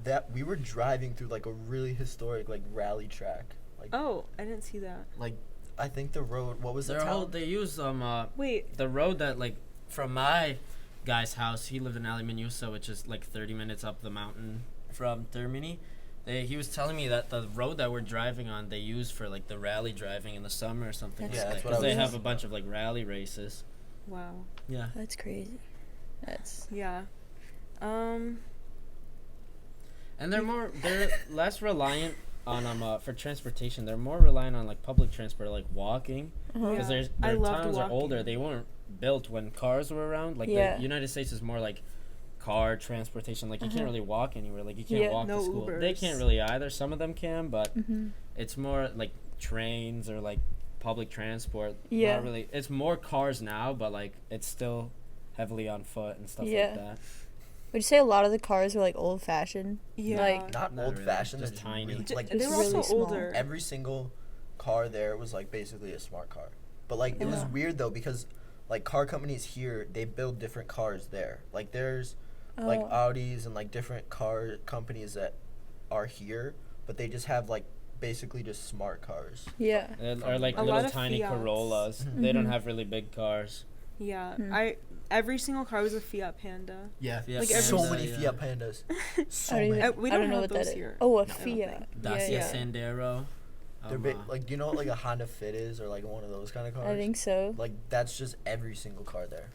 that we were driving through like a really historic like rally track. Like Oh, I didn't see that. like I think the road. What was the town? They use Wait. the road that like from my guy's house. He lived in Alimanusa, which is like 30 minutes up the mountain from Termini. He was telling me that the road that we're driving on they use for like the rally driving in the summer or something. That's Yeah, that's what because I they was- have a bunch of like rally races. Wow. Yeah. That's crazy. That's Yeah. And they're less reliant on for transportation. They're more reliant on like public transport, like walking, because Yeah. I their loved towns are walking. older. They weren't built when cars were around. Like Yeah. the United States is more like car transportation. Like you can't really walk anywhere. Like you can't Yeah. walk No to school. They Ubers. can't really either. Some of them can, but mm-hmm. it's more like trains or like public transport. Yeah. Not really. It's more cars now, but like it's still heavily on foot and stuff Yeah. like that. Would you say a lot of the cars were like old fashioned? Yeah. Like- Not Not old really, fashioned. just Just tiny. Really, like They were really also small. older. every single car there was like basically a smart car. But like it was Yeah. weird though because like car companies here they build different cars there. Like there's like Oh. Audis and like different car companies that are here, but they just have like basically just smart cars. Yeah. Or like A lot little of tiny Fiats. Corollas. Mhm. They don't Mhm. have really big cars. Yeah. Hmm. Every single car was a Fiat Panda. Yeah, Fiat Like so every- many yeah. Fiat Pandas. So I don't even, many. We I don't don't know have what that those is. here. Oh, a No, I don't Fiat. think. Dacia Yeah. Sandero. They're big. Like, do you know what like a Honda Fit is, or like one of those kind of cars? I think so. Like that's just every single car there.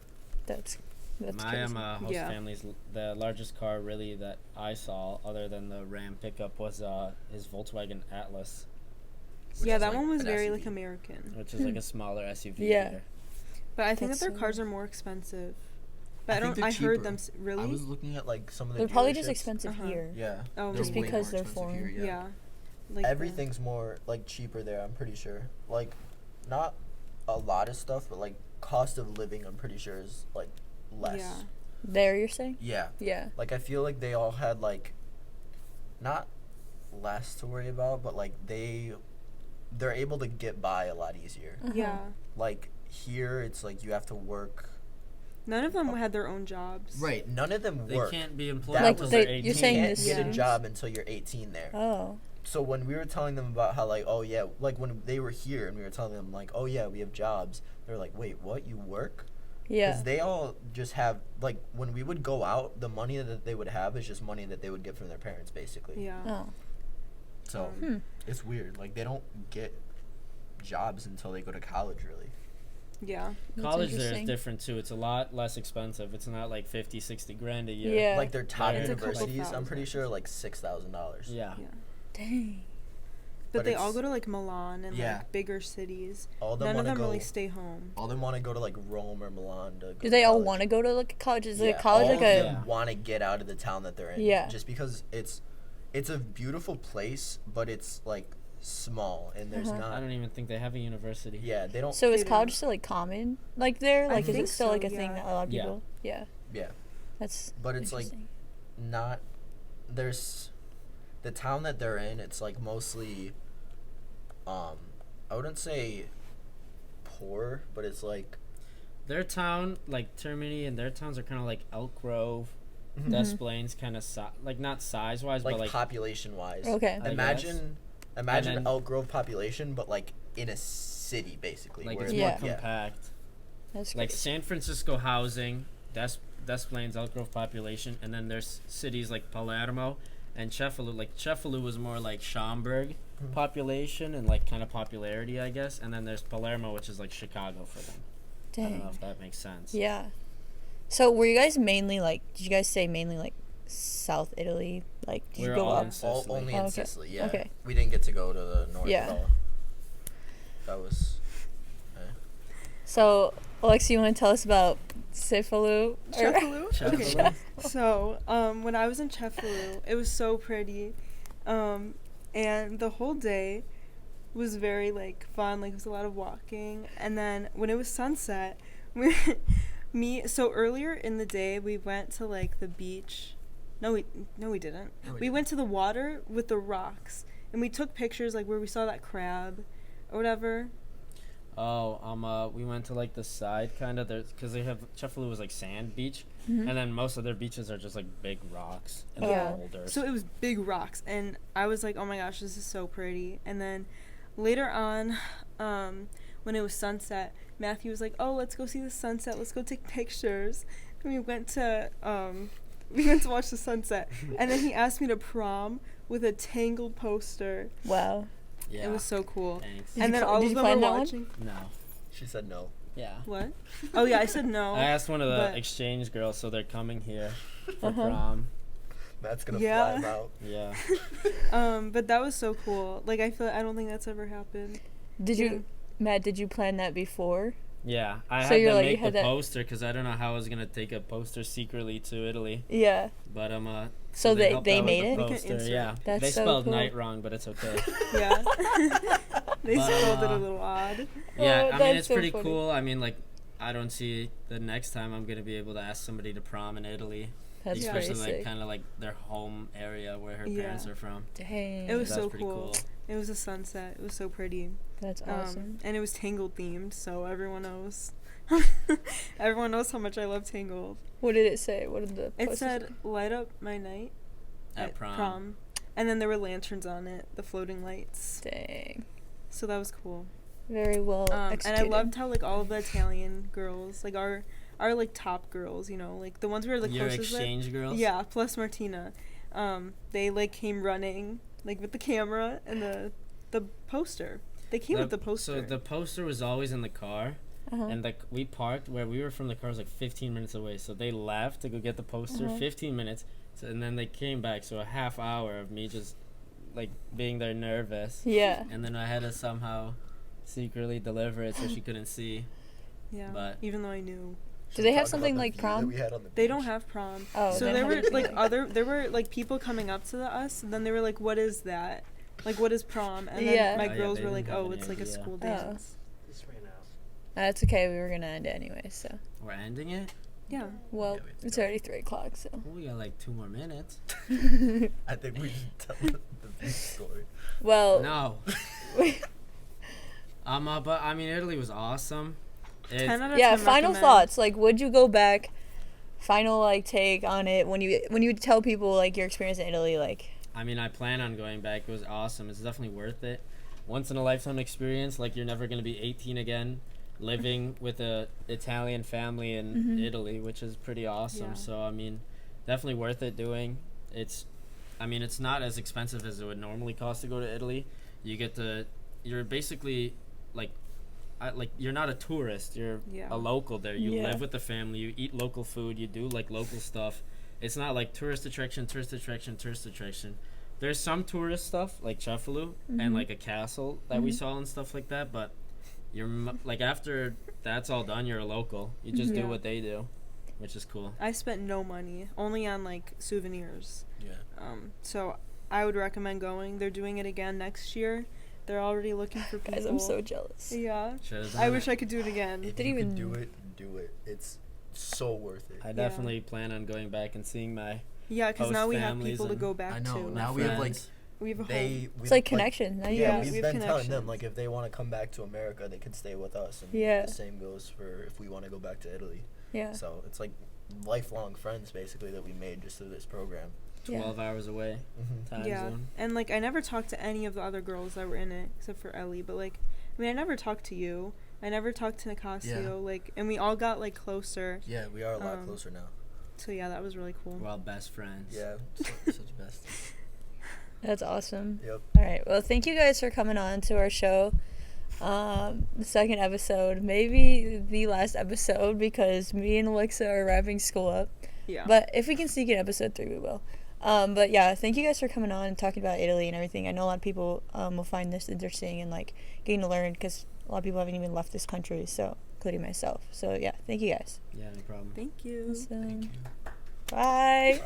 That's My crazy. host Yeah. family's the largest car really that I saw, other than the Ram pickup, was his Volkswagen Atlas, Which Yeah, is that like one was an very SUV. like American. which is like a smaller SUV. Yeah. there. But I think That's that their so cars weird. are more expensive. But I think don't. they're I heard cheaper. them really. I was looking at like some of the. They're probably just dealerships. expensive Uh-huh. here. Yeah. Oh, They're Just way because more they're expensive foreign. here, Yeah. Like Everything's more like cheaper there. I'm pretty sure. Like, not a lot of stuff, but like cost of living, I'm pretty sure is like less. Yeah. There, you're saying? Yeah. Yeah. Like I feel like they all had like, not less to worry about, but like they're able to get by a lot easier. Uh-huh. Yeah. Like here, it's like you have to work. None of them had their own jobs. Right. None of them They work. can't be employed That Like until was- they're they- 18. you're saying you can't this- get a Yeah. job until you're 18 there. Oh. So when we were telling them about how like, oh yeah, like when they were here and we were telling them like, oh yeah, we have jobs, they're like, wait, what? You work? Yeah. Because they all just have like when we would go out, the money that they would have is just money that they would get from their parents, basically. Yeah. Oh. So Hmm. it's weird. Like they don't get jobs until they go to college, really. Yeah. That's College there is interesting. different too. It's a lot less expensive. It's not like 50, 60 grand a year. Yeah. Like their top It's a couple universities, I'm pretty thousand. sure like $6,000. Yeah. Yeah. Dang. But, But they all it's- go to like Milan and Yeah. like bigger cities. All of them None of want to them go. really stay home. All of them want to go to like Rome or Milan to. Go Do to they all college. want to go to like a college? Is Yeah, like college all like of a? them want to get out of the town that they're in. Yeah. Just because it's a beautiful place, but it's like small and there's Uh-huh. I not. don't even think they have a university. Yeah, they don't. So is They college don't. still like common like there? I Like is think it still so, like a thing yeah. that a lot of Yeah. people? Yeah. Yeah, That's. but it's like interesting. not. There's the town that they're in. It's like mostly. I wouldn't say poor, but it's like. Their town, like Termini, and their towns are kind of like Elk Grove, Mhm. Des Plaines, kind of like not size wise, Like but like population wise. Okay. I Imagine And imagine then- Elk Grove population, but like in a city basically. like where it's Yeah. more compact. That's Like crazy. San Francisco housing, Des Plaines, Elk Grove population, and then there's cities like Palermo and Cefalù. Like Cefalù was more like Schaumburg Mhm. population and like kind of popularity, I guess. And then there's Palermo, which is like Chicago for them. I don't know Dang. if that makes sense. Yeah. So were you guys mainly like? Did you guys say mainly like South Italy? Like did you We're go all up? in Sicily. Only Oh, in okay. Sicily, yeah. Okay. We didn't get to go to the north Yeah. at all. That was. So Alexa, you want to tell us about Cefalù? Cefalù? Cefalù? Okay. So, when I was in Cefalù, it was so pretty. And the whole day was very, like, fun. Like, it was a lot of walking. And then when it was sunset, so earlier in the day, we went to, like, the beach. No, we didn't. No, we We didn't. went to the water with the rocks. And we took pictures, like, where we saw that crab or whatever. We went to like the side kind of there because they have Cefalu was like sand beach, Mhm. and then most of their beaches are just like big rocks and Yeah. boulders. So it was big rocks, and I was like, oh my gosh, this is so pretty. And then later on, when it was sunset, Matthew was like, oh, let's go see the sunset. Let's go take pictures. And we went to watch the sunset. And then he asked me to prom with a Tangled poster. Wow. Yeah. It was so cool. Thanks. Did And you then pl- all did of you them plan were that one? watching. No. She said no. Yeah. What? Oh yeah, I said no. I asked one of the but- exchange girls, so they're coming here for Uh-huh. prom. Matt's gonna Yeah. fly him out. Yeah. But that was so cool. Like I don't think that's ever happened. Did Yeah. you, Matt? Did you plan that before? Yeah. I So had you're to like- you make had the that- poster because I don't know how I was gonna take a poster secretly to Italy, Yeah. but So they helped they out with made the it. We can poster, insert yeah. it. That's they so spelled cool. night wrong, but it's okay. Yeah. They But, spelled it a little odd. Yeah, Oh, I mean that's it's so pretty funny. cool. I mean, like, I don't see the next time I'm gonna be able to ask somebody to prom in Italy, That's Yeah. pretty especially like sick. kind of like their home area where her Yeah. parents are from. Dang. It was That's so pretty cool. It was a sunset. It was so pretty. That's awesome. And it was Tangled themed, so everyone knows. Everyone knows how much I love Tangled. What did it say? What did the It poster said say? "Light up my night" At prom. and then there were lanterns on it, the floating lights. Dang. So that was cool. Very well And I executed. loved how like all of the Italian girls, like our like top girls, you know, like the ones we were the Your closest with. exchange girls. Yeah, plus Martina. They like came running like with the camera and the poster. They came with the poster. So the poster was always in the car, Uh-huh. and like we parked where we were from the car was like 15 minutes away. So they left to go get the poster, Uh-huh. 15 minutes, and then they came back. So a half hour of me just like being there nervous, Yeah. and then I had to somehow secretly deliver it so she couldn't see. Yeah. But- Even though I knew. Do they have Talk about something the like view prom? that we had on the They beach. don't have prom. Oh, So they there don't were have like anything. there were like people coming up to us, and then they were like, "What is that? Like, what is prom?" And then Yeah. my Oh, yeah, girls they were didn't like, have "Oh, any it's like a idea. school Oh. dance." That's okay. We were gonna end it anyway. So. We're ending it. Yeah. Well, Yeah, we have to it's go. already 3:00. So. Well, we got like 2 more minutes. I think we should tell the beach story. Well. No. But I mean, Italy was awesome. 10 out of Yeah. 10 Final recommend. thoughts. Like, would you go back? Final like take on it when you tell people like your experience in Italy. Like. I mean, I plan on going back. It was awesome. It's definitely worth it. Once in a lifetime experience. Like, you're never going to be 18 again, living with a Italian family in Mhm. Italy, which is pretty awesome. Yeah. So, I mean, definitely worth it doing. It's not as expensive as it would normally cost to go to Italy. You're basically like you're not a tourist. You're Yeah. a local there. You Yeah. live with the family. You eat local food. You do like local stuff. It's not like tourist attraction. There's some tourist stuff like Cefalu Mhm. and like a castle that we Mhm. saw and stuff like that. But like after that's all done, you're a local. You just Yeah. do what they do, which is cool. I spent no money, only on like souvenirs. Yeah. So I would recommend going. They're doing it again next year. They're already looking for people. Guys, I'm so jealous. Yeah. Should've I done wish it. I could do it again. If Didn't you even- could do it, do it. It's so worth it. I definitely plan on going back and seeing my. Yeah, because Host now we have families people to and- go back I know. to. Now we have like friends. We have a home. It's like connection. Now you Yeah, Yeah, guys. we've we been have telling them connections. like if they want to come back to America, they could stay with us. And Yeah. the same goes for if we want to go back to Italy. Yeah. So it's like lifelong friends basically that we made just through this program. 12 hours away. Time Yeah, zone. and like I never talked to any of the other girls that were in it except for Ellie. But like, I mean, I never talked to you. I never talked to Nicasio. Yeah. Like, and we all got like closer. Yeah, we are a lot Um, closer now. So yeah, that was really cool. We're all best friends. Yeah, such best. That's awesome. Yep. All right. Well, thank you guys for coming on to our show. The second episode, maybe the last episode, because me and Alexa are wrapping school up. Yeah. But if we can sneak in episode 3, we will. But yeah, thank you guys for coming on and talking about Italy and everything. I know a lot of people will find this interesting and like getting to learn because a lot of people haven't even left this country, so including myself. So yeah, thank you guys. Yeah, no problem. Thank you. Awesome. Thank you. Bye.